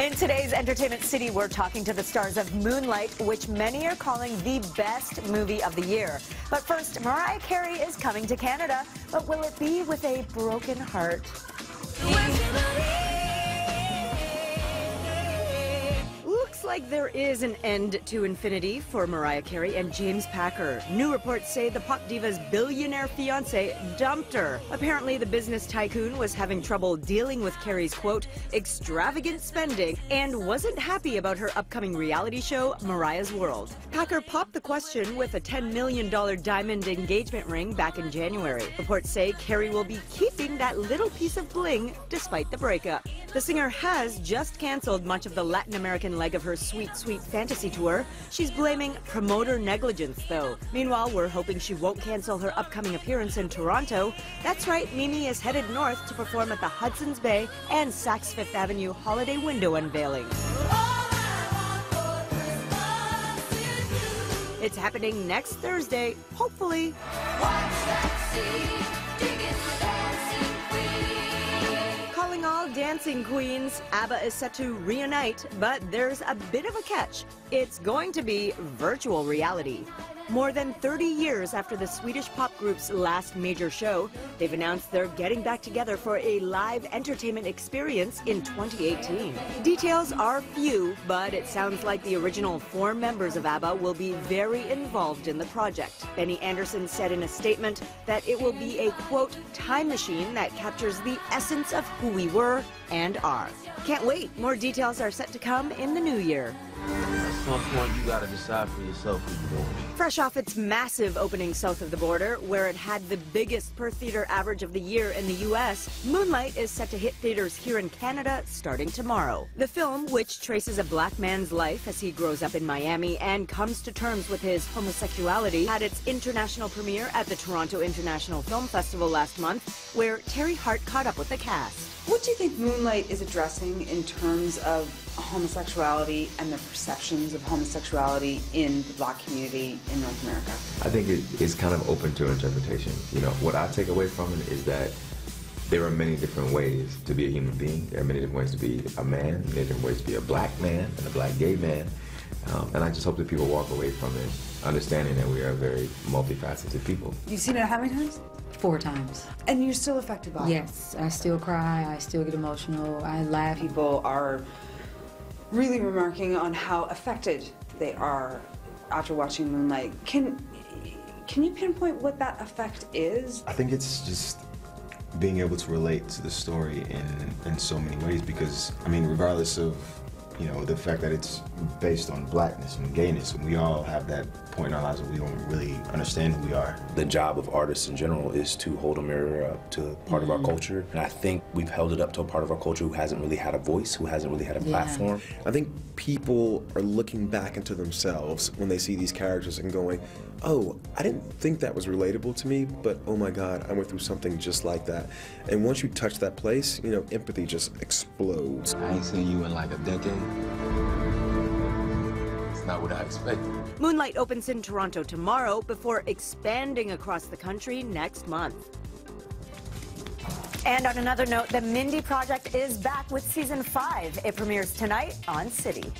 In today's Entertainment City, we're talking to the stars of Moonlight, which many are calling the best movie of the year. But first, Mariah Carey is coming to Canada, but will it be with a broken heart? Looks like there is an end to infinity for Mariah Carey and James Packer. New reports say the pop diva's billionaire fiancé dumped her. Apparently, the business tycoon was having trouble dealing with Carey's, quote, extravagant spending and wasn't happy about her upcoming reality show, Mariah's World. Packer popped the question with a $10 million diamond engagement ring back in January. Reports say Carey will be keeping that little piece of bling despite the breakup. The singer has just canceled much of the Latin American leg of her Sweet Sweet Fantasy tour. She's blaming promoter negligence, though. Meanwhile, we're hoping she won't cancel her upcoming appearance in Toronto. That's right, Mimi is headed north to perform at the Hudson's Bay and Saks Fifth Avenue holiday window unveiling. It's happening next Thursday, hopefully. Calling all dancing queens, ABBA is set to reunite, but there's a bit of a catch. It's going to be virtual reality. More than 30 years after the Swedish pop group's last major show, they've announced they're getting back together for a live entertainment experience in 2018. Details are few, but it sounds like the original 4 members of ABBA will be very involved in the project. Benny Andersson said in a statement that it will be a, quote, time machine that captures the essence of who we were and are. Can't wait. More details are set to come in the new year. At some point, you gotta decide for yourself who you want. Fresh off its massive opening south of the border, where it had the biggest per-theater average of the year in the U.S., Moonlight is set to hit theaters here in Canada starting tomorrow. The film, which traces a black man's life as he grows up in Miami and comes to terms with his homosexuality, had its international premiere at the Toronto International Film Festival last month, where Terry Hart caught up with the cast. What do you think Moonlight is addressing in terms of homosexuality and the perceptions of homosexuality in the black community in North America? I think it is kind of open to interpretation. You know, what I take away from it is that there are many different ways to be a human being. There are many different ways to be a man, many different ways to be a black man and a black gay man. And I just hope that people walk away from it understanding that we are very multifaceted people. You've seen it how many times? 4 times. And you're still affected by it? Yes, I still cry, I still get emotional, I laugh. People are really remarking on how affected they are after watching Moonlight. Can you pinpoint what that effect is? I think it's just being able to relate to the story in so many ways, because, I mean, regardless of, you know, the fact that it's based on blackness and gayness, and we all have that point in our lives where we don't really understand who we are. The job of artists in general is to hold a mirror up to part of our culture, and I think we've held it up to a part of our culture who hasn't really had a voice, who hasn't really had a platform. I think people are looking back into themselves when they see these characters and going, oh, I didn't think that was relatable to me, but oh my God, I went through something just like that. And once you touch that place, you know, empathy just explodes. I ain't seen you in like a decade. It's not what I expected. Moonlight opens in Toronto tomorrow before expanding across the country next month. And on another note, the Mindy Project is back with season 5. It premieres tonight on City.